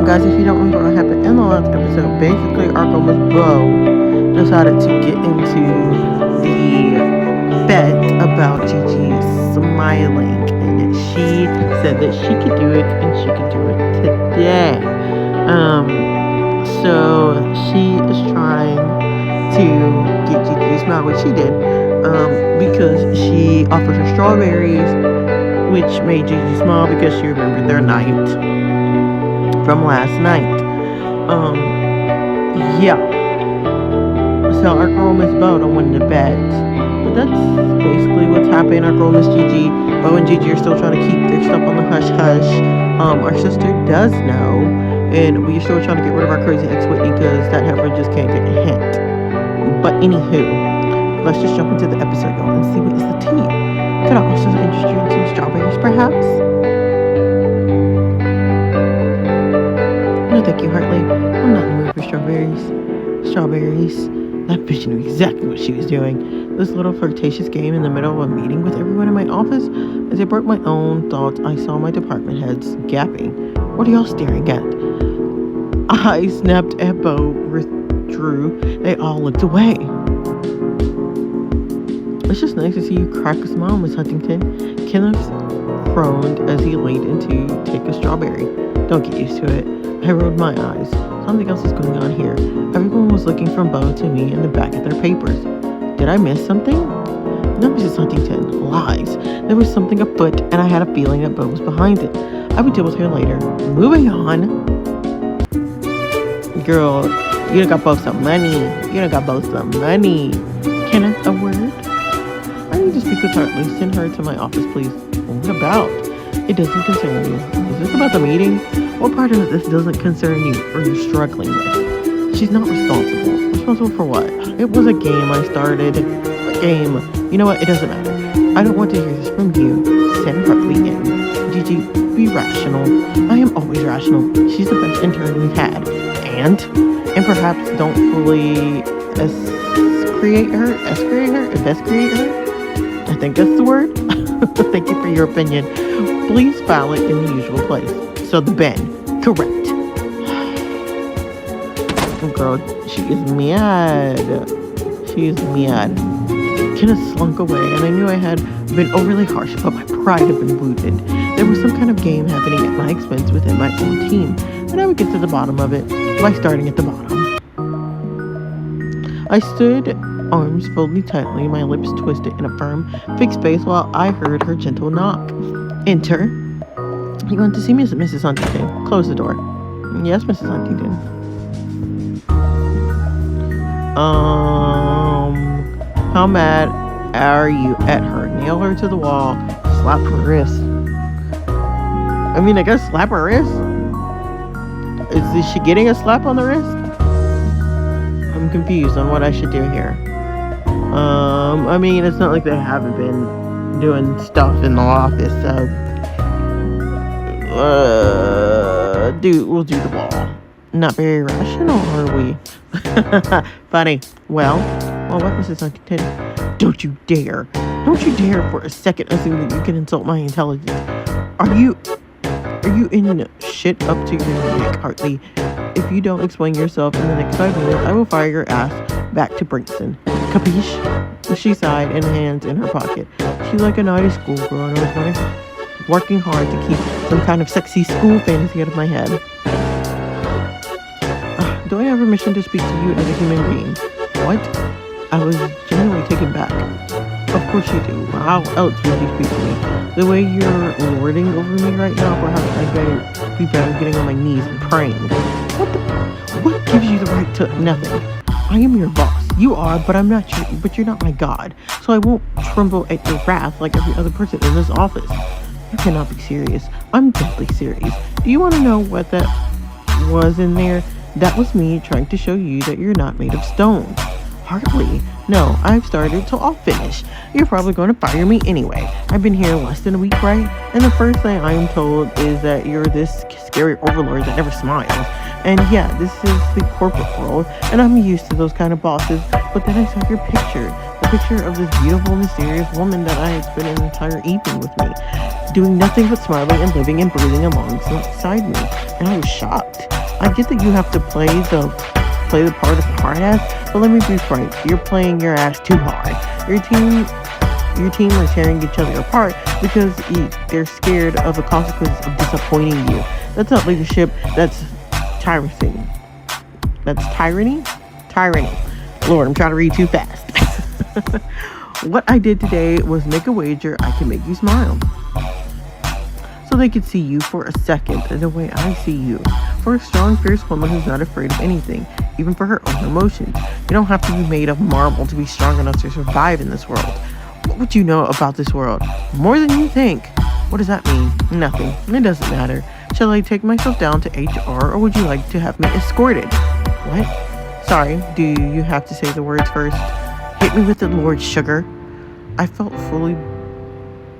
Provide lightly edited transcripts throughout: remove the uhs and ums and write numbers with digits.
guys, if you don't remember what happened in the last episode, basically our girl Miss Bo decided to get into the bet about Gigi smiling, and she said that she could do it and she could do it today. So she is trying to get Gigi to smile, which she did, because she offered her strawberries, which made Gigi smile because she remembered their night from last night. Yeah. So our girl Miss Bo don't win the bet. But that's basically what's happening. Our girl Miss Gigi, Bo and Gigi are still trying to keep their stuff on the hush hush. Our sister does know, and we're still trying to get rid of our crazy ex Whitney because that heifer just can't take a hint. But anywho, let's just jump into the episode, y'all, and see what is the tea. Could I also interest you in some strawberries, perhaps? No, thank you, Hartley. I'm not in the mood for strawberries. Strawberries. That bitch knew exactly what she was doing. This little flirtatious game in the middle of a meeting with everyone in my office. As I broke my own thoughts, I saw my department heads gapping. What are y'all staring at? I snapped at Bo, withdrew. They all looked away. It's just nice to see you crack a smile, Miss Huntington. Kenneth groaned as he leaned in to take a strawberry. Don't get used to it. I rolled my eyes. Something else was going on here. Everyone was looking from Bo to me in the back of their papers. Did I miss something? No, Mrs. Huntington. Lies. There was something afoot, and I had a feeling that Bo was behind it. I would deal with her later. Moving on. Girl, you done got both some money. Kenneth, a word? I need to speak with Hartley. Send her to my office, please. What about? It doesn't concern you. Is this about the meeting? What part of this doesn't concern you or you're struggling with? She's not responsible. Responsible for what? It was a game I started. A game. You know what? It doesn't matter. I don't want to hear this from you. Send Hartley in. Gigi, be rational. I am always rational. She's the best intern we've had. And perhaps don't fully investigate her. I think that's the word. Thank you for your opinion. Please file it in the usual place. So the bin. Correct. Girl, she is mad. Kenneth slunk away, and I knew I had been overly harsh, but my pride had been wounded. There was some kind of game happening at my expense within my own team, and I would get to the bottom of it by starting at the bottom. I stood, arms folded tightly, my lips twisted in a firm, fixed face while I heard her gentle knock. Enter. You want to see me, Mrs. Huntington? Close the door. Yes, Mrs. Huntington. How mad are you at her? Nail her to the wall. Slap her wrist. I guess slap her wrist? Is she getting a slap on the wrist? I'm confused on what I should do here. It's not like they haven't been doing stuff in the office, so we'll do the wall. Not very rational, are we? Funny. Well, what, Mrs. Huntington? Don't you dare for a second assume that you can insult my intelligence. Are you in shit up to your neck, Hartley? If you don't explain yourself in the next 5 minutes, I will fire your ass back to Brinkston. Capiche? She sighed and hands in her pocket. She's like a naughty schoolgirl, and I was working hard to keep some kind of sexy school fantasy out of my head. Do I have permission to speak to you as a human being? What? I was genuinely taken back. Of course you do. How else would you speak to me? The way you're lording over me right now, perhaps I'd better be better getting on my knees and praying. What gives you the right to nothing? I am your boss. You are, but you're not my god. So I won't tremble at your wrath like every other person in this office. You cannot be serious. I'm deadly serious. Do you want to know what that was in there? That was me trying to show you that you're not made of stone. Hardly. No, I've started, so I'll finish. You're probably going to fire me anyway. I've been here less than a week, right? And the first thing I am told is that you're this scary overlord that never smiles. And yeah, this is the corporate world, and I'm used to those kind of bosses. But then I saw your picture. The picture of this beautiful, mysterious woman that I had spent an entire evening with me, doing nothing but smiling and living and breathing alongside me. And I was shocked. I get that you have to play the part of hard ass, but let me be frank, you're playing your ass too hard. Your team are tearing each other apart because they're scared of the consequences of disappointing you. That's not leadership, that's tyranny. That's tyranny? Tyranny. Lord, I'm trying to read too fast. What I did today was make a wager I can make you smile. So they could see you for a second the way I see you. For a strong, fierce woman who's not afraid of anything, even for her own emotions. You don't have to be made of marble to be strong enough to survive in this world. What would you know about this world? More than you think. What does that mean? Nothing. It doesn't matter. Shall I take myself down to HR, or would you like to have me escorted? What? Sorry, do you have to say the words first? Hit me with the Lord Sugar. I felt fully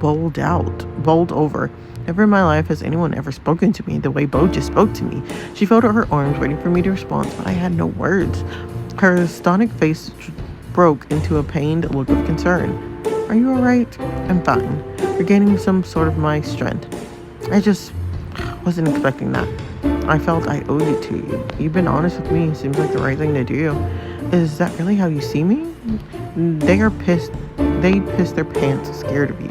bowled over. Never in my life has anyone ever spoken to me the way Bo just spoke to me. She folded her arms, waiting for me to respond, but I had no words. Her stonic face broke into a pained look of concern. Are you alright? I'm fine. Regaining some sort of my strength. I just wasn't expecting that. I felt I owed it to you. You've been honest with me. Seems like the right thing to do. Is that really how you see me? They are pissed. They pissed their pants scared of you.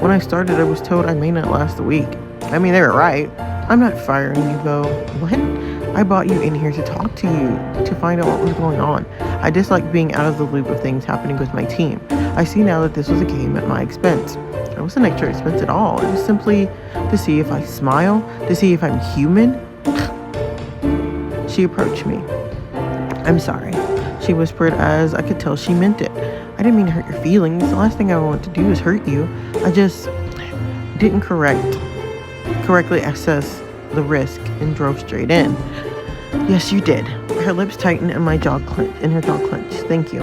When I started, I was told I may not last a week. I mean, they were right. I'm not firing you, Bo. What? I brought you in here to talk to you, to find out what was going on. I dislike being out of the loop of things happening with my team. I see now that this was a game at my expense. It wasn't extra expense at all. It was simply to see if I smile, to see if I'm human. She approached me. I'm sorry, she whispered as I could tell she meant it. I didn't mean to hurt your feelings. The last thing I want to do is hurt you. I just didn't correctly assess the risk and drove straight in. Yes, you did. Her lips tightened and her jaw clenched. Thank you.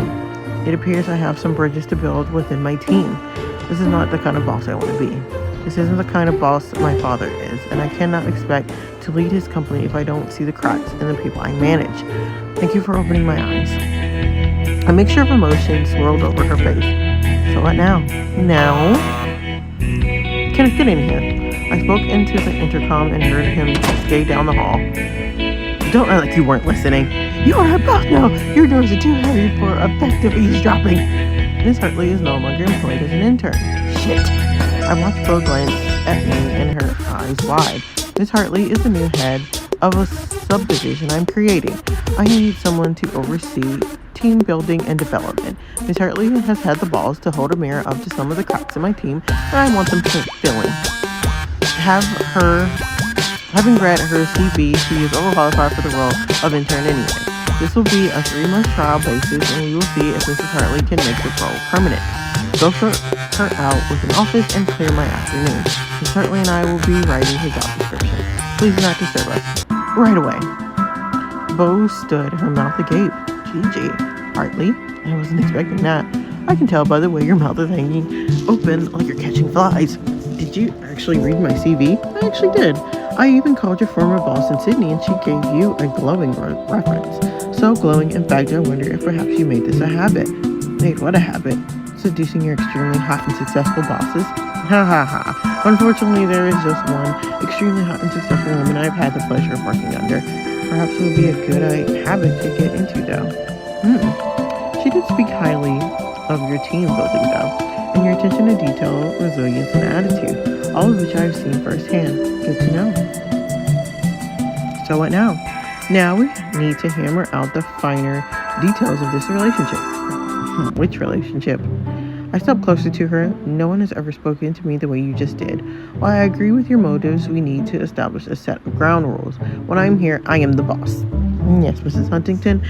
It appears I have some bridges to build within my team. This is not the kind of boss I want to be. This isn't the kind of boss my father is, and I cannot expect to lead his company if I don't see the cracks in the people I manage. Thank you for opening my eyes. A mixture of emotions swirled over her face. So what now? Now? Kenneth, get in here. I spoke into the intercom and heard him skate down the hall. Don't act like you weren't listening. You are a boss now. Your doors are too heavy for effective eavesdropping. Miss Hartley is no longer employed as an intern. Shit. I watched Bo glance at me and her eyes wide. Miss Hartley is the new head of a subdivision I'm creating. I need someone to oversee team building and development. Miss Hartley has had the balls to hold a mirror up to some of the cracks in my team, and I want them filling. Having read her CV, she is overqualified for the role of intern anyway. This will be a 3-month trial basis, and we will see if Mrs. Hartley can make the role permanent. Go sort her out with an office and clear my afternoon. Miss Hartley and I will be writing her job description. Please do not disturb us. Right away. Bo stood, her mouth agape. Gigi, Hartley? I wasn't expecting that. I can tell by the way your mouth is hanging open like you're catching flies. Did you actually read my CV? I actually did. I even called your former boss in Sydney and she gave you a glowing reference. So glowing, in fact, I wonder if perhaps you made this a habit. Made what a habit? Seducing your extremely hot and successful bosses? Ha ha ha. Unfortunately, there is just one extremely hot and successful woman I've had the pleasure of working under. Perhaps it would be a good habit to get into, though. She did speak highly of your team building, though, and your attention to detail, resilience, and attitude, all of which I've seen firsthand. Good to know. So what now? Now we need to hammer out the finer details of this relationship. Which relationship? I stepped closer to her. No one has ever spoken to me the way you just did. While I agree with your motives, we need to establish a set of ground rules. When I'm here, I am the boss. Yes, Mrs. Huntington,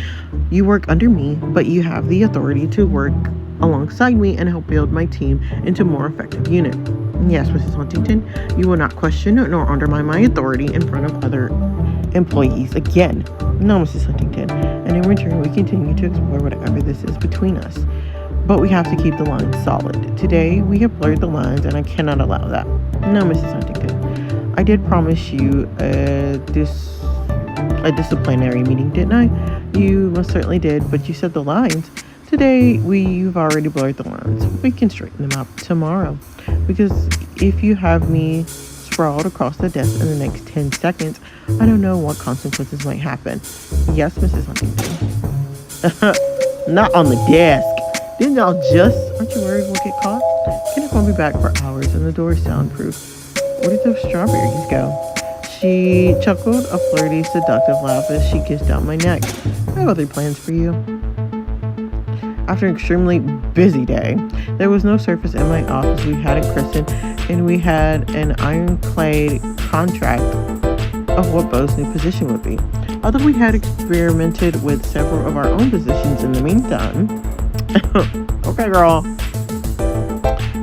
you work under me, but you have the authority to work alongside me and help build my team into a more effective unit. Yes, Mrs. Huntington, you will not question nor undermine my authority in front of other employees again. No, Mrs. Huntington, and in return, we continue to explore whatever this is between us. But we have to keep the lines solid. Today, we have blurred the lines, and I cannot allow that. No, Mrs. Huntington, I did promise you a disciplinary meeting, didn't I? You most certainly did, but you said the lines. Today, we've already blurred the lines. We can straighten them out tomorrow. Because if you have me sprawled across the desk in the next 10 seconds, I don't know what consequences might happen. Yes, Mrs. Huntington. Not on the desk. Didn't y'all just? Aren't you worried we'll get caught? Kenneth won't be back for hours and the door is soundproof. Where did those strawberries go? She chuckled a flirty, seductive laugh as she kissed down my neck. I have other plans for you. After an extremely busy day, there was no surface in my office. We hadn't christened, and we had an ironclad contract of what Bo's new position would be. Although we had experimented with several of our own positions in the meantime. Okay, girl.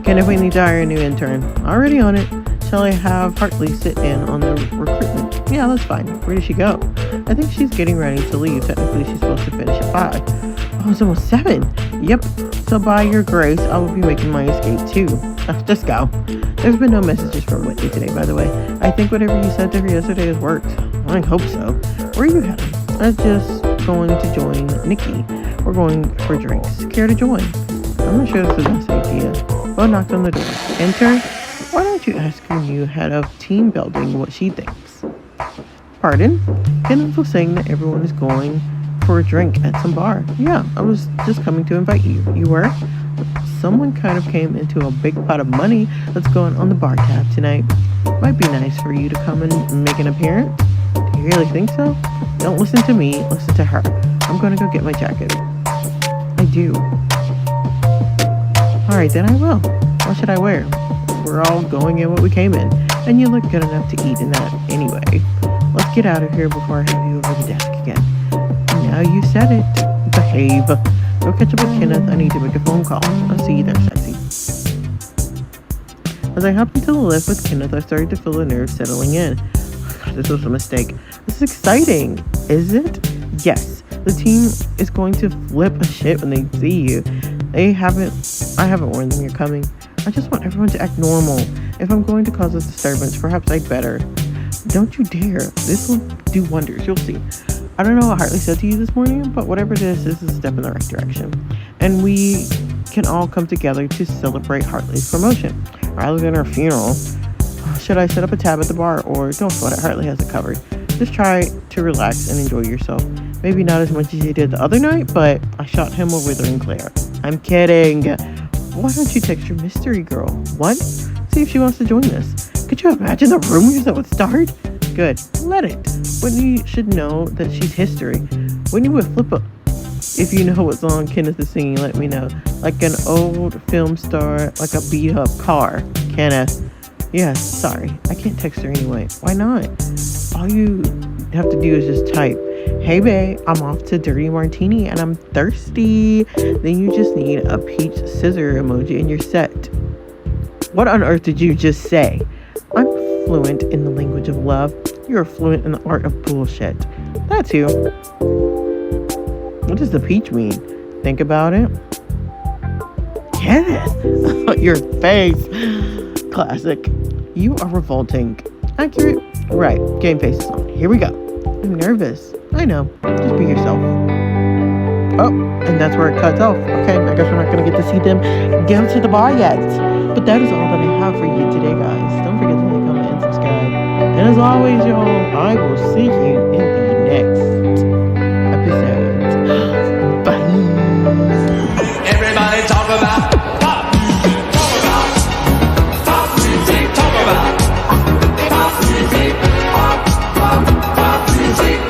Kenneth, we need to hire a new intern. Already on it. Shall I have Hartley sit in on the recruitment? Yeah, that's fine. Where did she go? I think she's getting ready to leave. Technically, she's supposed to finish at 5. Oh, it's almost 7. Yep. So by your grace, I will be making my escape too. Just go. There's been no messages from Whitney today, by the way. I think whatever you said to her yesterday has worked. I hope so. Where are you heading? I'm just going to join Nikki. We're going for drinks. Care to join? I'm not sure this is the best idea. Bo knocked on the door. Enter. Why don't you ask your new head of team building what she thinks? Pardon? Kenneth was saying that everyone is going for a drink at some bar. Yeah, I was just coming to invite you. You were? Someone kind of came into a big pot of money that's going on the bar tab tonight. Might be nice for you to come and make an appearance. Do you really think so? Don't listen to me, listen to her. I'm going to go get my jacket. I do. Alright, then I will. What should I wear? We're all going in what we came in, and you look good enough to eat in that anyway. Let's get out of here before I have you over the desk again. Now you said it. Behave. Go catch up with Kenneth. I need to make a phone call. I'll see you there, sexy. As I hopped into the lift with Kenneth, I started to feel the nerves settling in. God, this was a mistake. This is exciting. Is it? Yes. The team is going to flip a shit when they see you. I haven't warned them you're coming. I just want everyone to act normal. If I'm going to cause a disturbance, perhaps I'd better. Don't you dare. This will do wonders. You'll see. I don't know what Hartley said to you this morning, but whatever it is, this is a step in the right direction. And we can all come together to celebrate Hartley's promotion rather than her funeral. Should I set up a tab at the bar, or don't sweat it, Hartley has it covered. Just try to relax and enjoy yourself. Maybe not as much as you did the other night, but I shot him a withering glare. I'm kidding. Why don't you text your mystery girl? What? See if she wants to join us. Could you imagine the rumors that would start? Good. Let it. Whitney should know that she's history. Whitney would flip up. If you know what song Kenneth is singing, let me know. Like an old film star, like a beat up car. Kenneth. Yes, sorry. I can't text her anyway. Why not? All you have to do is just type, hey babe, I'm off to Dirty Martini and I'm thirsty. Then you just need a peach scissor emoji and you're set. What on earth did you just say? I'm fluent in the language of love. You're fluent in the art of bullshit. That's you. What does the peach mean? Think about it. Kenneth! Your face. Classic. You are revolting. Accurate. Right. Game face is on. Here we go. I'm nervous. I know. Just be yourself. Oh, and that's where it cuts off. Okay, I guess we're not going to get to see them go to the bar yet. But that is all that I have for you today, guys. Don't forget to like, comment, and subscribe. And as always, y'all, I will see you in the next